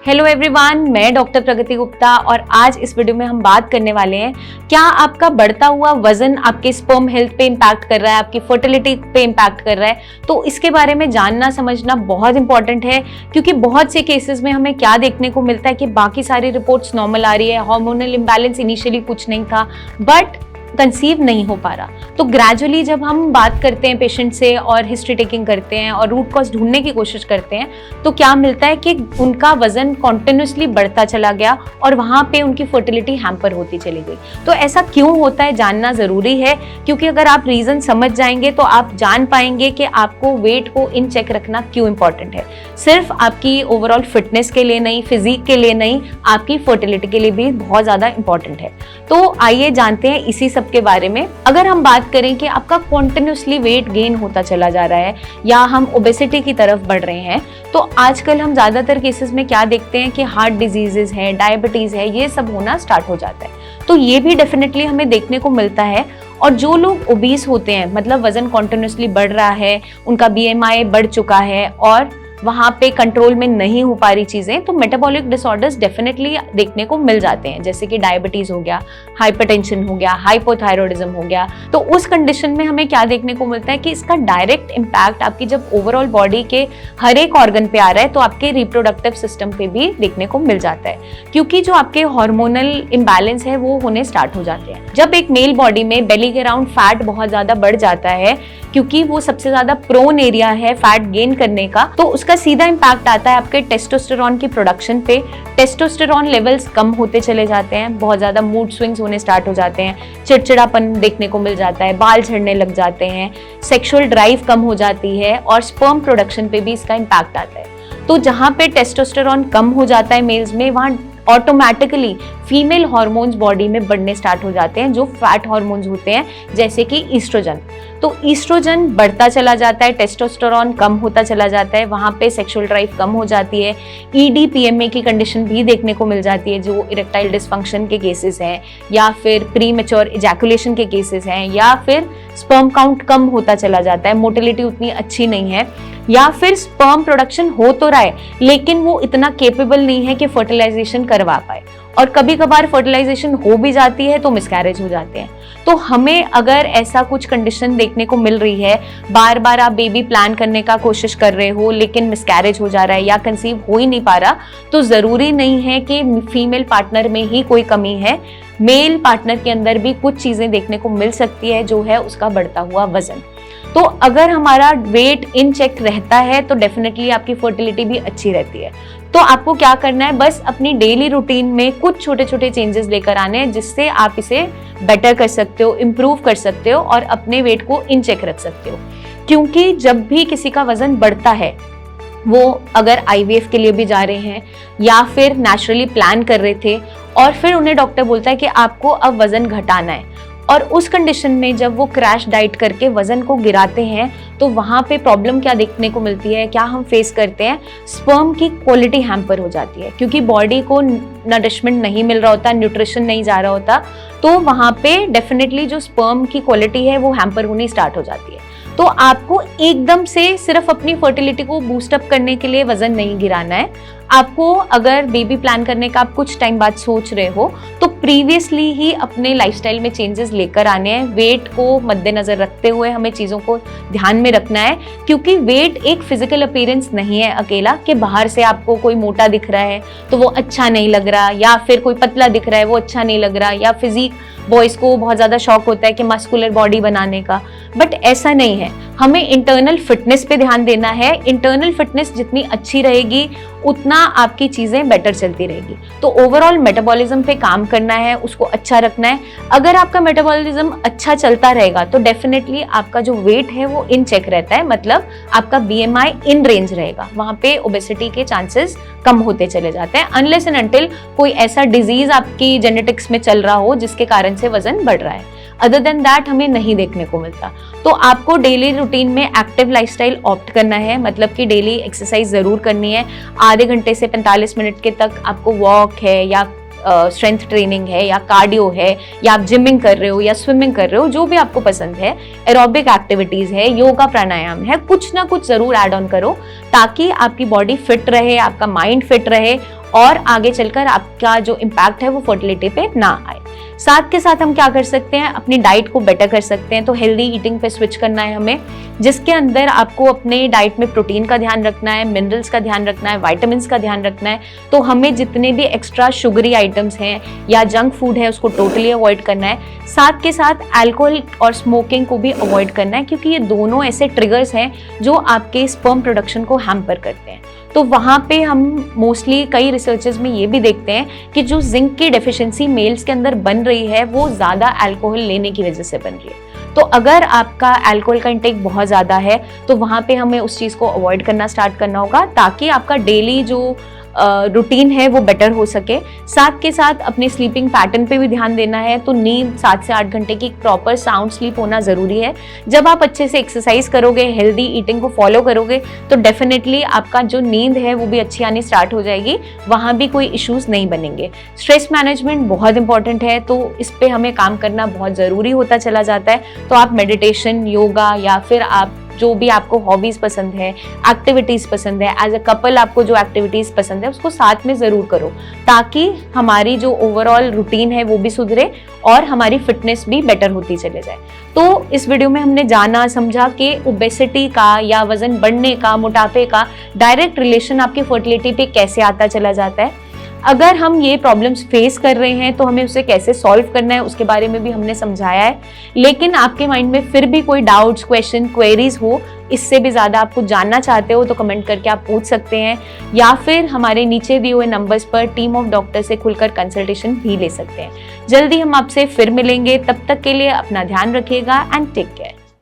Hello everyone, मैं doctor प्रगति गुप्ता और आज इस वीडियो में हम बात करने वाले हैं क्या आपका बढ़ता हुआ वजन आपके स्पर्म हेल्थ पे इम्पैक्ट कर रहा है, आपकी फर्टिलिटी पे इम्पैक्ट कर रहा है। तो इसके बारे में जानना समझना बहुत इंपॉर्टेंट है, क्योंकि बहुत से केसेस में हमें क्या देखने को मिलता है कि बाकी सारी रिपोर्ट्स नॉर्मल आ रही है, हार्मोनल इम्बैलेंस इनिशियली कुछ नहीं था बट कंसीव नहीं हो पा रहा। तो ग्रेजुअली जब हम बात करते हैं पेशेंट से और हिस्ट्री टेकिंग करते हैं और रूट कॉज ढूंढने की कोशिश करते हैं, तो क्या मिलता है कि उनका वजन कॉन्टिन्यूसली बढ़ता चला गया और वहाँ पे उनकी फर्टिलिटी हैम्पर होती चली गई। तो ऐसा क्यों होता है जानना ज़रूरी है, क्योंकि अगर आप रीज़न समझ जाएंगे तो आप जान पाएंगे कि आपको वेट को इन चेक रखना क्यों इंपॉर्टेंट है। सिर्फ आपकी ओवरऑल फिटनेस के लिए नहीं, फिजिक के लिए नहीं, आपकी फर्टिलिटी के लिए भी बहुत ज़्यादा इंपॉर्टेंट है। तो आइए जानते हैं इसी सब के बारे में। अगर हम बात करें कि आपका कॉन्टिन्यूसली वेट गेन होता चला जा रहा है या हम ओबेसिटी की तरफ बढ़ रहे हैं, तो आजकल हम ज्यादातर केसेस में क्या देखते हैं कि हार्ट डिजीजेस हैं, डायबिटीज है, ये सब होना स्टार्ट हो जाता है। तो ये भी डेफिनेटली हमें देखने को मिलता है। और जो लोग ओबीस होते हैं, मतलब वजन कॉन्टिन्यूसली बढ़ रहा है, उनका बीएमआई बढ़ चुका है और वहाँ पे कंट्रोल में नहीं हो पा रही चीज़ें, तो मेटाबॉलिक डिसऑर्डर्स डेफिनेटली देखने को मिल जाते हैं, जैसे कि डायबिटीज़ हो गया, हाइपरटेंशन हो गया, हाइपोथायरॉयडिज्म हो गया। तो उस कंडीशन में हमें क्या देखने को मिलता है कि इसका डायरेक्ट इम्पैक्ट आपकी जब ओवरऑल बॉडी के हर एक ऑर्गन पे आ रहा है तो आपके रिप्रोडक्टिव सिस्टम पे भी देखने को मिल जाता है, क्योंकि जो आपके हार्मोनल इम्बैलेंस है वो होने स्टार्ट हो जाते हैं। जब एक मेल बॉडी में बेली के अराउंड फैट बहुत ज़्यादा बढ़ जाता है, क्योंकि वो सबसे ज़्यादा प्रोन एरिया है फैट गेन करने का, तो उसका सीधा इम्पैक्ट आता है आपके टेस्टोस्टेरोन की प्रोडक्शन पे। टेस्टोस्टेरोन लेवल्स कम होते चले जाते हैं, बहुत ज़्यादा मूड स्विंग्स होने स्टार्ट हो जाते हैं, चिड़चिड़ापन देखने को मिल जाता है, बाल झड़ने लग जाते हैं, सेक्सुअल ड्राइव कम हो जाती है और स्पर्म प्रोडक्शन पे भी इसका इम्पैक्ट आता है। तो जहाँ पे टेस्टोस्टेरोन कम हो जाता है मेल्स में, वहाँ ऑटोमेटिकली फीमेल हार्मोन्स बॉडी में बढ़ने स्टार्ट हो जाते हैं, जो फैट हार्मोन्स होते हैं, जैसे कि ईस्ट्रोजन। तो ईस्ट्रोजन बढ़ता चला जाता है, टेस्टोस्टेरोन कम होता चला जाता है, वहाँ पे सेक्सुअल ड्राइव कम हो जाती है। ईडी-पीएमए की कंडीशन भी देखने को मिल जाती है, जो इरेक्टाइल डिसफंक्शन के केसेस हैं या फिर प्री मैच्योर इजैकुलेशन के केसेस हैं, या फिर स्पर्म काउंट कम होता चला जाता है, मोटिलिटी उतनी अच्छी नहीं है, या फिर स्पर्म प्रोडक्शन हो तो रहा है लेकिन वो इतना केपेबल नहीं है कि फर्टिलाइजेशन करवा पाए, और कभी कभार फर्टिलाइजेशन हो भी जाती है तो मिसकैरेज हो जाते हैं। तो हमें अगर ऐसा कुछ कंडीशन देखने को मिल रही है, बार बार आप बेबी प्लान करने का कोशिश कर रहे हो लेकिन मिसकैरेज हो जा रहा है या कंसीव हो ही नहीं पा रहा, तो ज़रूरी नहीं है कि फीमेल पार्टनर में ही कोई कमी है, मेल पार्टनर के अंदर भी कुछ चीज़ें देखने को मिल सकती है, जो है उसका बढ़ता हुआ वजन। तो अगर हमारा वेट इन चेक रहता है तो डेफिनेटली आपकी फर्टिलिटी भी अच्छी रहती है। तो आपको क्या करना है, बस अपनी डेली रूटीन में कुछ छोटे छोटे चेंजेस लेकर आने हैं, जिससे आप इसे बेटर कर सकते हो, इम्प्रूव कर सकते हो और अपने वेट को इन चेक रख सकते हो। क्योंकि जब भी किसी का वजन बढ़ता है, वो अगर आईवीएफ के लिए भी जा रहे हैं या फिर नेचुरली प्लान कर रहे थे और फिर उन्हें डॉक्टर बोलता है कि आपको अब वजन घटाना है, और उस कंडीशन में जब वो क्रैश डाइट करके वजन को गिराते हैं, तो वहाँ पे प्रॉब्लम क्या देखने को मिलती है, क्या हम फेस करते हैं, स्पर्म की क्वालिटी हैम्पर हो जाती है, क्योंकि बॉडी को नरिशमेंट नहीं मिल रहा होता, न्यूट्रिशन नहीं जा रहा होता, तो वहाँ पे डेफिनेटली जो स्पर्म की क्वालिटी है वो हैम्पर होनी स्टार्ट हो जाती है। तो आपको एकदम से सिर्फ अपनी फर्टिलिटी को बूस्टअप करने के लिए वजन नहीं गिराना है। आपको अगर बेबी प्लान करने का आप कुछ टाइम बाद सोच रहे हो, तो प्रीवियसली ही अपने लाइफस्टाइल में चेंजेस लेकर आने हैं। वेट को मद्देनजर रखते हुए हमें चीज़ों को ध्यान में रखना है, क्योंकि वेट एक फिजिकल अपीयरेंस नहीं है अकेला, कि बाहर से आपको कोई मोटा दिख रहा है तो वो अच्छा नहीं लग रहा, या फिर कोई पतला दिख रहा है वो अच्छा नहीं लग रहा, या फिजिक बॉयज़ को बहुत ज़्यादा शौक होता है कि मस्कुलर बॉडी बनाने का, बट ऐसा नहीं है। हमें इंटरनल फिटनेस पे ध्यान देना है। इंटरनल फिटनेस जितनी अच्छी रहेगी उतना आपकी चीज़ें बेटर चलती रहेगी। तो ओवरऑल मेटाबॉलिज्म पे काम करना है, उसको अच्छा रखना है। अगर आपका मेटाबॉलिज्म अच्छा चलता रहेगा तो डेफिनेटली आपका जो वेट है वो इन चेक रहता है, मतलब आपका बीएमआई इन रेंज रहेगा, वहाँ पे ओबेसिटी के चांसेस कम होते चले जाते हैं, अनलेस एंड अनटिल कोई ऐसा डिजीज आपकी जेनेटिक्स में चल रहा हो जिसके कारण से वजन बढ़ रहा है। अदर देन दैट हमें नहीं देखने को मिलता। तो आपको डेली रूटीन में एक्टिव लाइफस्टाइल ऑप्ट करना है, मतलब कि डेली एक्सरसाइज ज़रूर करनी है। आधे घंटे से 45 मिनट के तक आपको वॉक है या स्ट्रेंथ ट्रेनिंग है या कार्डियो है या आप जिमिंग कर रहे हो या स्विमिंग कर रहे हो, जो भी आपको पसंद है, एरोबिक एक्टिविटीज है, योगा प्राणायाम है, कुछ ना कुछ जरूर ऐड ऑन करो ताकि आपकी बॉडी फिट रहे, आपका माइंड फिट रहे और आगे चलकर आपका जो इम्पैक्ट है वो फर्टिलिटी पे ना आए। साथ के साथ हम क्या कर सकते हैं, अपनी डाइट को बेटर कर सकते हैं। तो हेल्दी ईटिंग पे स्विच करना है हमें, जिसके अंदर आपको अपने डाइट में प्रोटीन का ध्यान रखना है, मिनरल्स का ध्यान रखना है, विटामिन्स का ध्यान रखना है। तो हमें जितने भी एक्स्ट्रा शुगरी आइटम्स हैं या जंक फूड है उसको टोटली अवॉइड करना है। साथ के साथ अल्कोहल और स्मोकिंग को भी अवॉइड करना है, क्योंकि ये दोनों ऐसे ट्रिगर्स हैं जो आपके स्पर्म प्रोडक्शन को हैम्पर करते हैं। तो वहाँ पे हम मोस्टली कई रिसर्चेस में ये भी देखते हैं कि जो जिंक की डेफिशिएंसी मेल्स के अंदर बन रही है वो ज़्यादा अल्कोहल लेने की वजह से बन रही है। तो अगर आपका अल्कोहल का इंटेक बहुत ज़्यादा है तो वहाँ पे हमें उस चीज़ को अवॉइड करना स्टार्ट करना होगा, ताकि आपका डेली जो रूटीन है वो बेटर हो सके। साथ के साथ अपने स्लीपिंग पैटर्न पे भी ध्यान देना है। तो नींद 7 से 8 घंटे की प्रॉपर साउंड स्लीप होना ज़रूरी है। जब आप अच्छे से एक्सरसाइज करोगे, हेल्दी ईटिंग को फॉलो करोगे, तो डेफिनेटली आपका जो नींद है वो भी अच्छी आनी स्टार्ट हो जाएगी, वहाँ भी कोई इश्यूज़ नहीं बनेंगे। स्ट्रेस मैनेजमेंट बहुत इंपॉर्टेंट है, तो इस पर हमें काम करना बहुत ज़रूरी होता चला जाता है। तो आप मेडिटेशन, योगा या फिर आप जो भी आपको हॉबीज़ पसंद है, एक्टिविटीज़ पसंद है, एज अ कपल आपको जो एक्टिविटीज़ पसंद है उसको साथ में ज़रूर करो, ताकि हमारी जो ओवरऑल रूटीन है वो भी सुधरे और हमारी फिटनेस भी बेटर होती चले जाए। तो इस वीडियो में हमने जाना समझा कि ओबेसिटी का या वज़न बढ़ने का, मोटापे का डायरेक्ट रिलेशन आपकी फर्टिलिटी पे कैसे आता चला जाता है। अगर हम ये प्रॉब्लम्स फेस कर रहे हैं तो हमें उसे कैसे सॉल्व करना है उसके बारे में भी हमने समझाया है। लेकिन आपके माइंड में फिर भी कोई डाउट्स, क्वेश्चन, क्वेरीज हो, इससे भी ज़्यादा आप कुछ जानना चाहते हो, तो कमेंट करके आप पूछ सकते हैं, या फिर हमारे नीचे दिए हुए नंबर्स पर टीम ऑफ डॉक्टर से खुलकर कंसल्टेशन भी ले सकते हैं। जल्दी हम आपसे फिर मिलेंगे, तब तक के लिए अपना ध्यान रखिएगा एंड टेक केयर।